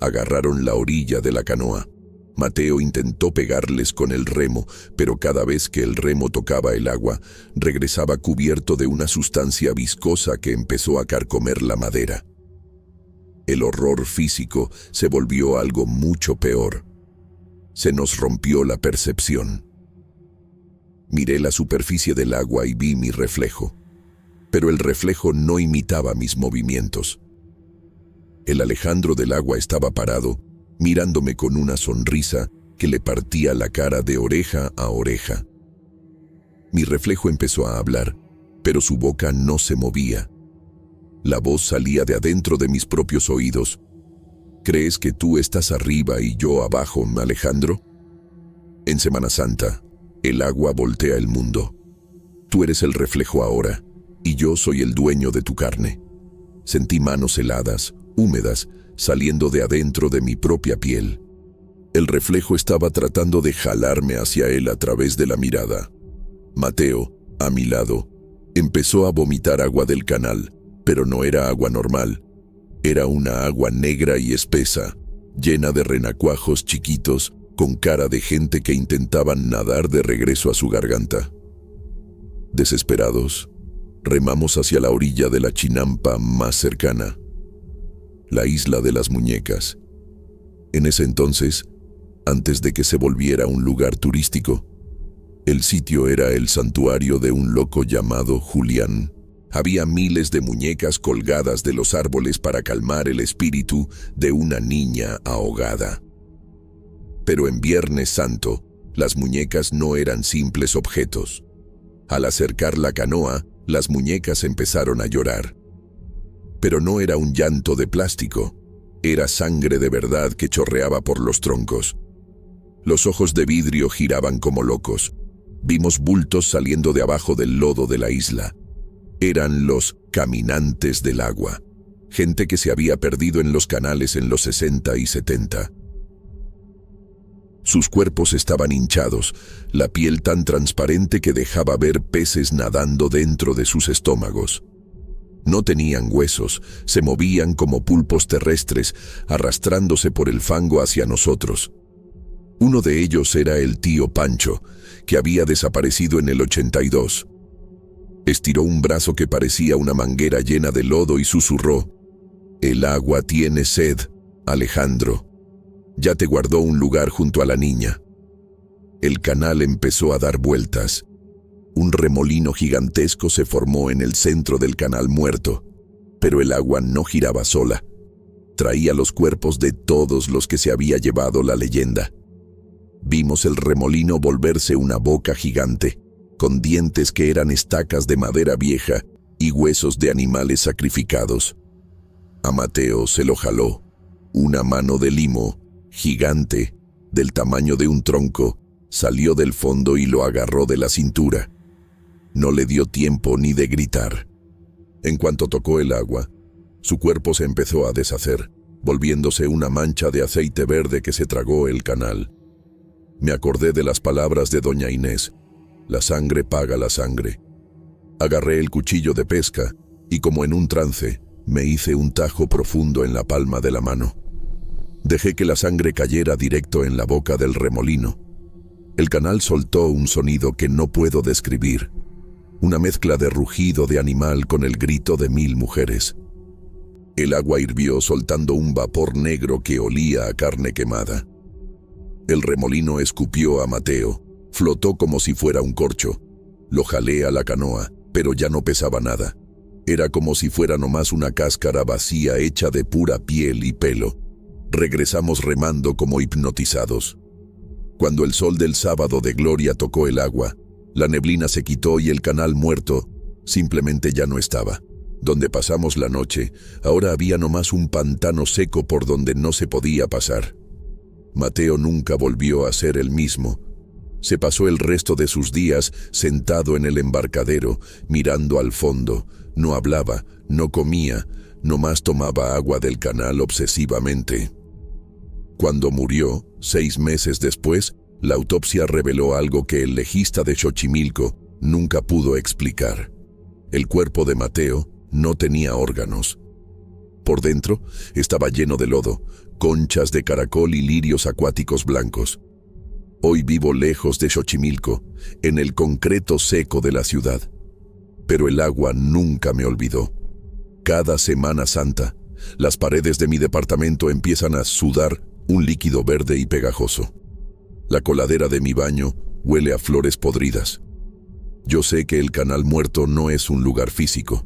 Agarraron la orilla de la canoa. Mateo intentó pegarles con el remo, pero cada vez que el remo tocaba el agua, regresaba cubierto de una sustancia viscosa que empezó a carcomer la madera. El horror físico se volvió algo mucho peor. Se nos rompió la percepción. Miré la superficie del agua y vi mi reflejo, pero el reflejo no imitaba mis movimientos. El Alejandro del agua estaba parado, mirándome con una sonrisa que le partía la cara de oreja a oreja. Mi reflejo empezó a hablar, pero su boca no se movía. La voz salía de adentro de mis propios oídos. ¿Crees que tú estás arriba y yo abajo, Alejandro? En Semana Santa, el agua voltea el mundo. Tú eres el reflejo ahora, y yo soy el dueño de tu carne. Sentí manos heladas, húmedas, saliendo de adentro de mi propia piel. El reflejo estaba tratando de jalarme hacia él a través de la mirada. Mateo, a mi lado, empezó a vomitar agua del canal, pero no era agua normal. Era una agua negra y espesa, llena de renacuajos chiquitos, con cara de gente que intentaban nadar de regreso a su garganta. Desesperados, remamos hacia la orilla de la chinampa más cercana, la isla de las muñecas. En ese entonces, antes de que se volviera un lugar turístico, el sitio era el santuario de un loco llamado Julián. Había miles de muñecas colgadas de los árboles para calmar el espíritu de una niña ahogada. Pero en Viernes Santo, las muñecas no eran simples objetos. Al acercar la canoa, las muñecas empezaron a llorar. Pero no era un llanto de plástico, era sangre de verdad que chorreaba por los troncos. Los ojos de vidrio giraban como locos. Vimos bultos saliendo de abajo del lodo de la isla. Eran los caminantes del agua, gente que se había perdido en los canales en los 60 y 70. Sus cuerpos estaban hinchados, la piel tan transparente que dejaba ver peces nadando dentro de sus estómagos. No tenían huesos, se movían como pulpos terrestres, arrastrándose por el fango hacia nosotros. Uno de ellos era el tío Pancho, que había desaparecido en el 82. Estiró un brazo que parecía una manguera llena de lodo y susurró: «El agua tiene sed, Alejandro. Ya te guardó un lugar junto a la niña». El canal empezó a dar vueltas. Un remolino gigantesco se formó en el centro del canal muerto, pero el agua no giraba sola. Traía los cuerpos de todos los que se había llevado la leyenda. Vimos el remolino volverse una boca gigante, con dientes que eran estacas de madera vieja y huesos de animales sacrificados. A Mateo se lo jaló. Una mano de limo, gigante, del tamaño de un tronco, salió del fondo y lo agarró de la cintura. No le dio tiempo ni de gritar. En cuanto tocó el agua, su cuerpo se empezó a deshacer, volviéndose una mancha de aceite verde que se tragó el canal. Me acordé de las palabras de doña Inés: «La sangre paga la sangre». Agarré el cuchillo de pesca y, como en un trance, me hice un tajo profundo en la palma de la mano. Dejé que la sangre cayera directo en la boca del remolino. El canal soltó un sonido que no puedo describir, una mezcla de rugido de animal con el grito de 1000 mujeres. El agua hirvió soltando un vapor negro que olía a carne quemada. El remolino escupió a Mateo, flotó como si fuera un corcho. Lo jalé a la canoa, pero ya no pesaba nada. Era como si fuera nomás una cáscara vacía hecha de pura piel y pelo. Regresamos remando como hipnotizados. Cuando el sol del sábado de gloria tocó el agua, la neblina se quitó y el canal muerto simplemente ya no estaba. Donde pasamos la noche, ahora había nomás un pantano seco por donde no se podía pasar. Mateo nunca volvió a ser el mismo. Se pasó el resto de sus días sentado en el embarcadero, mirando al fondo. No hablaba, no comía, nomás tomaba agua del canal obsesivamente. Cuando murió, 6 meses después, la autopsia reveló algo que el legista de Xochimilco nunca pudo explicar. El cuerpo de Mateo no tenía órganos. Por dentro estaba lleno de lodo, conchas de caracol y lirios acuáticos blancos. Hoy vivo lejos de Xochimilco, en el concreto seco de la ciudad. Pero el agua nunca me olvidó. Cada Semana Santa, las paredes de mi departamento empiezan a sudar un líquido verde y pegajoso. La coladera de mi baño huele a flores podridas. Yo sé que el canal muerto no es un lugar físico.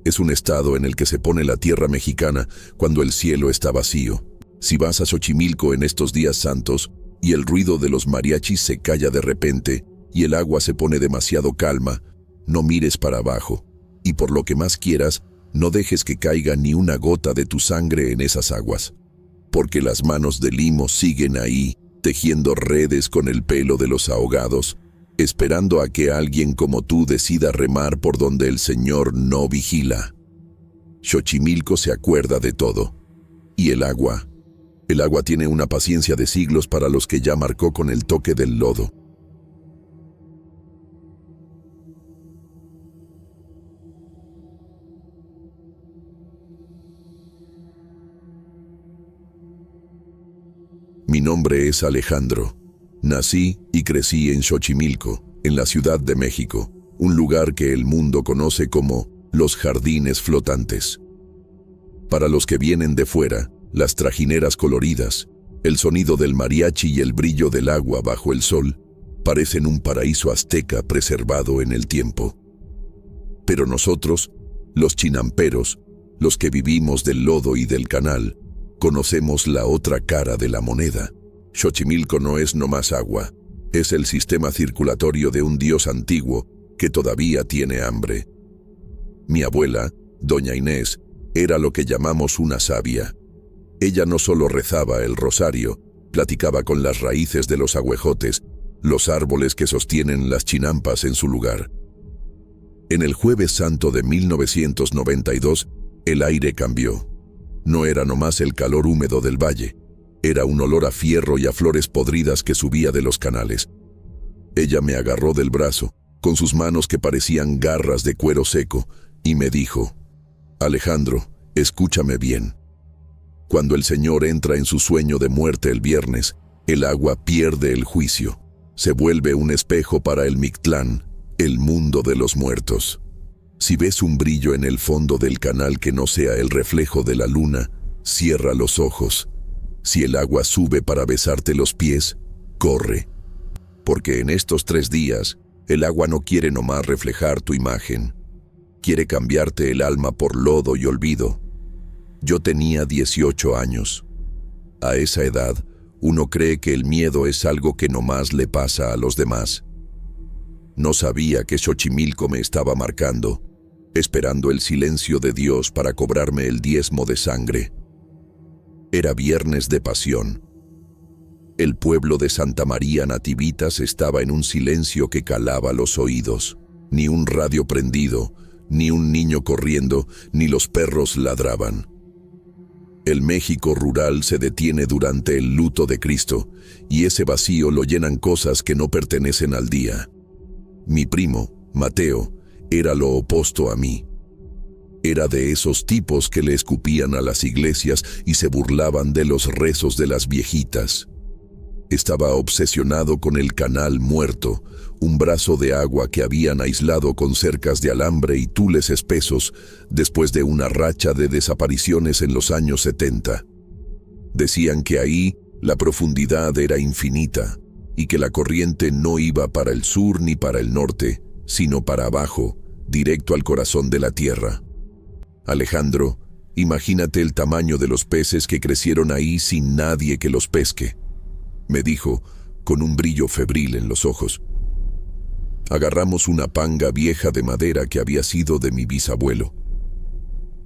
Es un estado en el que se pone la tierra mexicana cuando el cielo está vacío. Si vas a Xochimilco en estos días santos y el ruido de los mariachis se calla de repente y el agua se pone demasiado calma, no mires para abajo y por lo que más quieras, no dejes que caiga ni una gota de tu sangre en esas aguas. porque las manos de Limo siguen ahí, tejiendo redes con el pelo de los ahogados, esperando a que alguien como tú decida remar por donde el Señor no vigila. Xochimilco se acuerda de todo. Y el agua tiene una paciencia de siglos para los que ya marcó con el toque del lodo. Mi nombre es Alejandro. Nací y crecí en Xochimilco, en la Ciudad de México, un lugar que el mundo conoce como los jardines flotantes. Para los que vienen de fuera, las trajineras coloridas, el sonido del mariachi y el brillo del agua bajo el sol parecen un paraíso azteca preservado en el tiempo. Pero nosotros, los chinamperos, los que vivimos del lodo y del canal, conocemos la otra cara de la moneda. Xochimilco no es nomás agua, es el sistema circulatorio de un dios antiguo que todavía tiene hambre. Mi abuela, doña Inés, era lo que llamamos una sabia. Ella no solo rezaba el rosario, platicaba con las raíces de los agüejotes, los árboles que sostienen las chinampas en su lugar. En el Jueves Santo de 1992, el aire cambió. No era nomás el calor húmedo del valle, era un olor a fierro y a flores podridas que subía de los canales. Ella me agarró del brazo, con sus manos que parecían garras de cuero seco, y me dijo: Alejandro, escúchame bien. Cuando el Señor entra en su sueño de muerte el viernes, el agua pierde el juicio. Se vuelve un espejo para el Mictlán, el mundo de los muertos. Si ves un brillo en el fondo del canal que no sea el reflejo de la luna, cierra los ojos. Si el agua sube para besarte los pies, corre. Porque en estos 3 días, el agua no quiere nomás reflejar tu imagen. Quiere cambiarte el alma por lodo y olvido. Yo tenía 18 años. A esa edad, uno cree que el miedo es algo que nomás le pasa a los demás. No sabía que Xochimilco me estaba marcando, esperando el silencio de Dios para cobrarme el diezmo de sangre. Era viernes de pasión. El pueblo de Santa María Nativitas estaba en un silencio que calaba los oídos. Ni un radio prendido, ni un niño corriendo, ni los perros ladraban. El México rural se detiene durante el luto de Cristo, y ese vacío lo llenan cosas que no pertenecen al día. Mi primo, Mateo, era lo opuesto a mí. Era de esos tipos que le escupían a las iglesias y se burlaban de los rezos de las viejitas. Estaba obsesionado con el canal muerto, un brazo de agua que habían aislado con cercas de alambre y tules espesos después de una racha de desapariciones en los años 70. Decían que ahí la profundidad era infinita y que la corriente no iba para el sur ni para el norte, sino para abajo, directo al corazón de la tierra. Alejandro, imagínate el tamaño de los peces que crecieron ahí sin nadie que los pesque, me dijo, con un brillo febril en los ojos. Agarramos una panga vieja de madera que había sido de mi bisabuelo.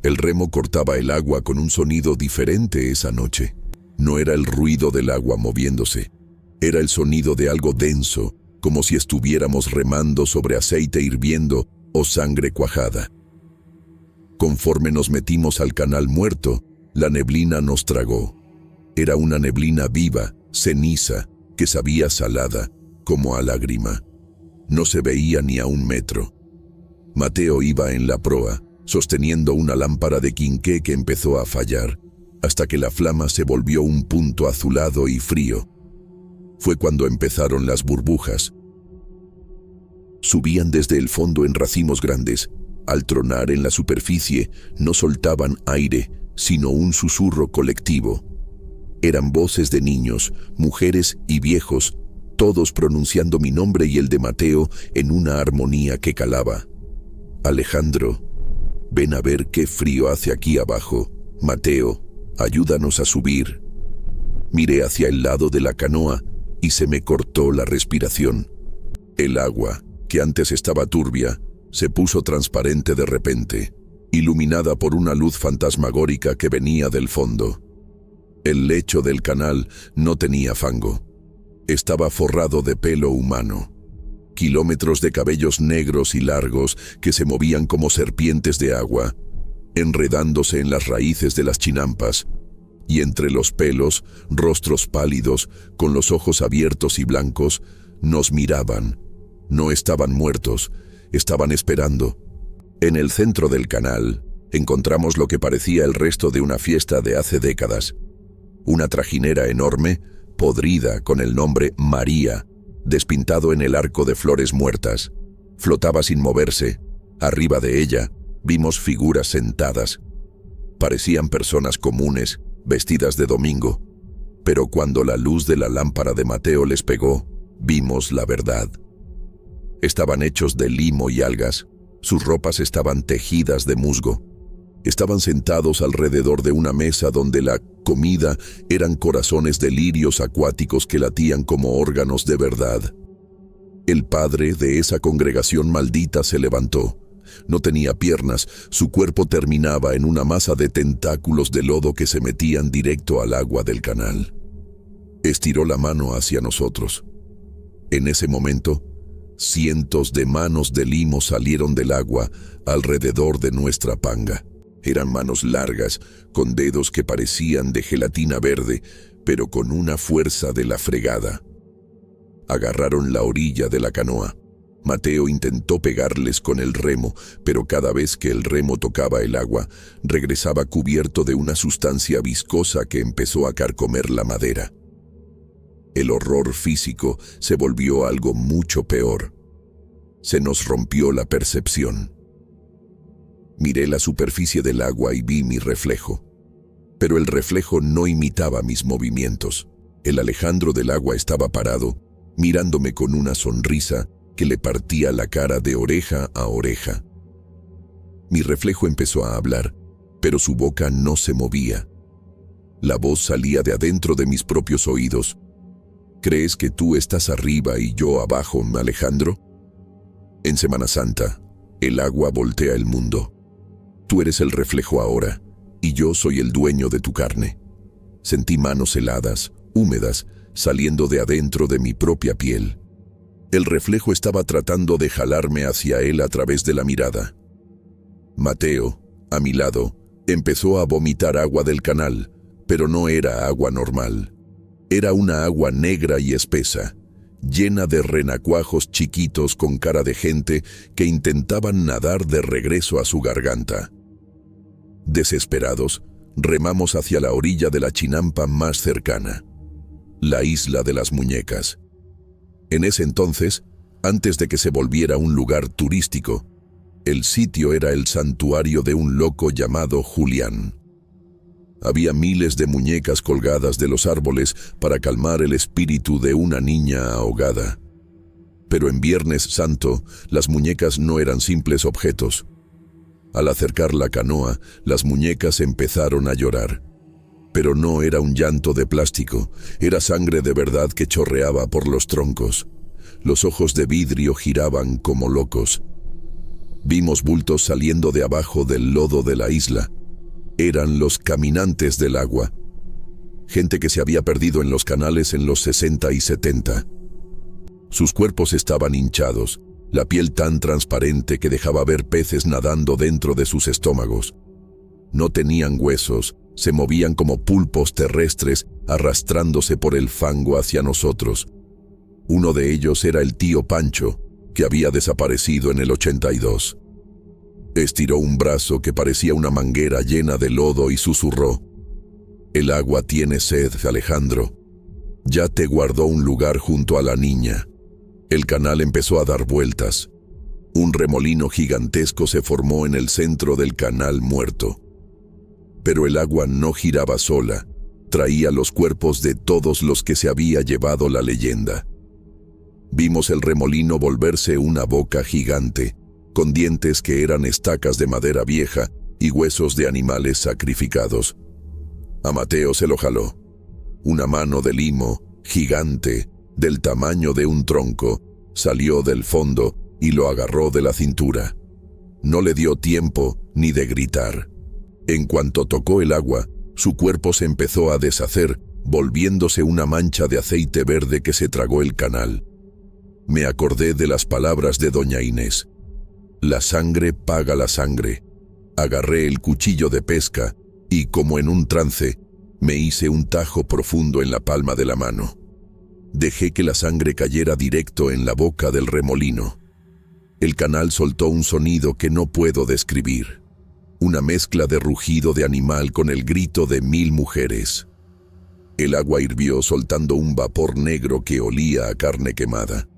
El remo cortaba el agua con un sonido diferente esa noche. No era el ruido del agua moviéndose, era el sonido de algo denso, como si estuviéramos remando sobre aceite hirviendo o sangre cuajada. Conforme nos metimos al canal muerto, la neblina nos tragó. Era una neblina viva, ceniza, que sabía salada, como a lágrima. No se veía ni a 1 metro. Mateo iba en la proa, sosteniendo una lámpara de quinqué que empezó a fallar, hasta que la flama se volvió un punto azulado y frío. Fue cuando empezaron las burbujas. Subían desde el fondo en racimos grandes. Al tronar en la superficie, no soltaban aire, sino un susurro colectivo. Eran voces de niños, mujeres y viejos, todos pronunciando mi nombre y el de Mateo en una armonía que calaba. Alejandro, ven a ver qué frío hace aquí abajo. Mateo, ayúdanos a subir. Miré hacia el lado de la canoa y se me cortó la respiración. El agua, que antes estaba turbia, se puso transparente de repente, iluminada por una luz fantasmagórica que venía del fondo. El lecho del canal no tenía fango. Estaba forrado de pelo humano. Kilómetros de cabellos negros y largos que se movían como serpientes de agua, enredándose en las raíces de las chinampas, y entre los pelos, rostros pálidos, con los ojos abiertos y blancos, nos miraban. No estaban muertos, estaban esperando. En el centro del canal encontramos lo que parecía el resto de una fiesta de hace décadas. Una trajinera enorme, podrida, con el nombre María, despintado en el arco de flores muertas. Flotaba sin moverse. Arriba de ella vimos figuras sentadas. Parecían personas comunes, vestidas de domingo. Pero cuando la luz de la lámpara de Mateo les pegó, vimos la verdad. Estaban hechos de limo y algas. Sus ropas estaban tejidas de musgo. Estaban sentados alrededor de una mesa donde la comida eran corazones de lirios acuáticos que latían como órganos de verdad. El padre de esa congregación maldita se levantó. No tenía piernas, su cuerpo terminaba en una masa de tentáculos de lodo que se metían directo al agua del canal. Estiró la mano hacia nosotros. En ese momento, cientos de manos de limo salieron del agua alrededor de nuestra panga. Eran manos largas, con dedos que parecían de gelatina verde, pero con una fuerza de la fregada. Agarraron la orilla de la canoa. Mateo intentó pegarles con el remo, pero cada vez que el remo tocaba el agua, regresaba cubierto de una sustancia viscosa que empezó a carcomer la madera. El horror físico se volvió algo mucho peor. Se nos rompió la percepción. Miré la superficie del agua y vi mi reflejo. Pero el reflejo no imitaba mis movimientos. El Alejandro del agua estaba parado, mirándome con una sonrisa que le partía la cara de oreja a oreja. Mi reflejo empezó a hablar, pero su boca no se movía. La voz salía de adentro de mis propios oídos. ¿Crees que tú estás arriba y yo abajo, Alejandro? En Semana Santa, el agua voltea el mundo. Tú eres el reflejo ahora, y yo soy el dueño de tu carne. Sentí manos heladas, húmedas, saliendo de adentro de mi propia piel. El reflejo estaba tratando de jalarme hacia él a través de la mirada. Mateo, a mi lado, empezó a vomitar agua del canal, pero no era agua normal. Era una agua negra y espesa, llena de renacuajos chiquitos con cara de gente que intentaban nadar de regreso a su garganta. Desesperados, remamos hacia la orilla de la chinampa más cercana, la isla de las muñecas. En ese entonces, antes de que se volviera un lugar turístico, el sitio era el santuario de un loco llamado Julián. Había miles de muñecas colgadas de los árboles para calmar el espíritu de una niña ahogada. Pero en Viernes Santo, las muñecas no eran simples objetos. Al acercar la canoa, las muñecas empezaron a llorar. Pero no era un llanto de plástico, era sangre de verdad que chorreaba por los troncos. Los ojos de vidrio giraban como locos. Vimos bultos saliendo de abajo del lodo de la isla. Eran los caminantes del agua. Gente que se había perdido en los canales en los 60 y 70. Sus cuerpos estaban hinchados, la piel tan transparente que dejaba ver peces nadando dentro de sus estómagos. No tenían huesos, se movían como pulpos terrestres arrastrándose por el fango hacia nosotros. Uno de ellos era el tío Pancho, que había desaparecido en el 82. Estiró un brazo que parecía una manguera llena de lodo y susurró: «El agua tiene sed, Alejandro. Ya te guardó un lugar junto a la niña». El canal empezó a dar vueltas. Un remolino gigantesco se formó en el centro del canal muerto. Pero el agua no giraba sola, traía los cuerpos de todos los que se había llevado la leyenda. Vimos el remolino volverse una boca gigante, con dientes que eran estacas de madera vieja y huesos de animales sacrificados. A Mateo se lo jaló. Una mano de limo, gigante, del tamaño de un tronco, salió del fondo y lo agarró de la cintura. No le dio tiempo ni de gritar. En cuanto tocó el agua, Su cuerpo se empezó a deshacer, volviéndose una mancha de aceite verde que se tragó el canal. Me acordé de las palabras de doña Inés. La sangre paga la sangre. Agarré el cuchillo de pesca y, como en un trance, me hice un tajo profundo en la palma de la mano. Dejé que la sangre cayera directo en la boca del remolino. El canal soltó un sonido que no puedo describir. Una mezcla de rugido de animal con el grito de 1000 mujeres. El agua hirvió soltando un vapor negro que olía a carne quemada.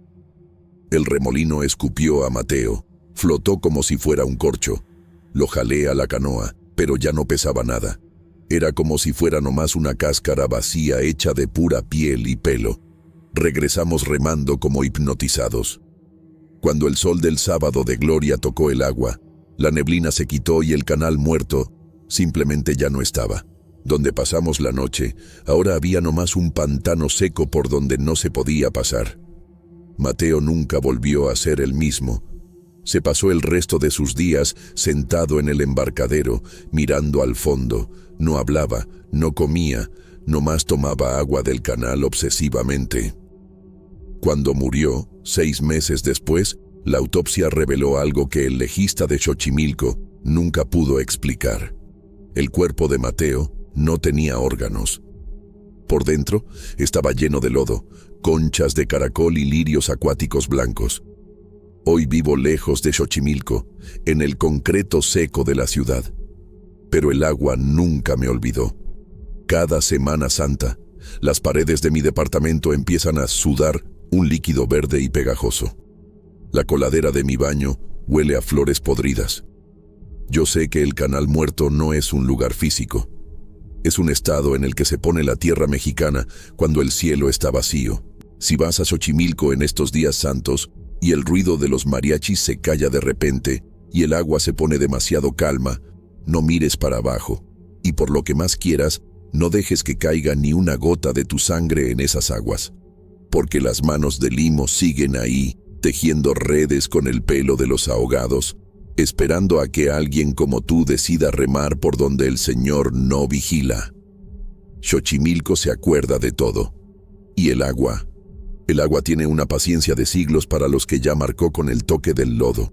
El remolino escupió a Mateo, flotó como si fuera un corcho. Lo jalé a la canoa, pero ya no pesaba nada. Era como si fuera nomás una cáscara vacía hecha de pura piel y pelo. Regresamos remando como hipnotizados. Cuando el sol del sábado de gloria tocó el agua, la neblina se quitó y el canal muerto simplemente ya no estaba. Donde pasamos la noche, ahora había nomás un pantano seco por donde no se podía pasar. Mateo nunca volvió a ser el mismo. Se pasó el resto de sus días sentado en el embarcadero, mirando al fondo. No hablaba, no comía, nomás tomaba agua del canal obsesivamente. Cuando murió, 6 meses después, la autopsia reveló algo que el legista de Xochimilco nunca pudo explicar. El cuerpo de Mateo no tenía órganos. Por dentro estaba lleno de lodo, conchas de caracol y lirios acuáticos blancos. Hoy vivo lejos de Xochimilco, en el concreto seco de la ciudad. Pero el agua nunca me olvidó. Cada Semana Santa, las paredes de mi departamento empiezan a sudar un líquido verde y pegajoso. La coladera de mi baño huele a flores podridas. Yo sé que el Canal Muerto no es un lugar físico. Es un estado en el que se pone la tierra mexicana cuando el cielo está vacío. Si vas a Xochimilco en estos días santos y el ruido de los mariachis se calla de repente y el agua se pone demasiado calma, no mires para abajo y por lo que más quieras, no dejes que caiga ni una gota de tu sangre en esas aguas, porque las manos de Limo siguen ahí, tejiendo redes con el pelo de los ahogados, esperando a que alguien como tú decida remar por donde el Señor no vigila. Xochimilco se acuerda de todo. Y el agua tiene una paciencia de siglos para los que ya marcó con el toque del lodo.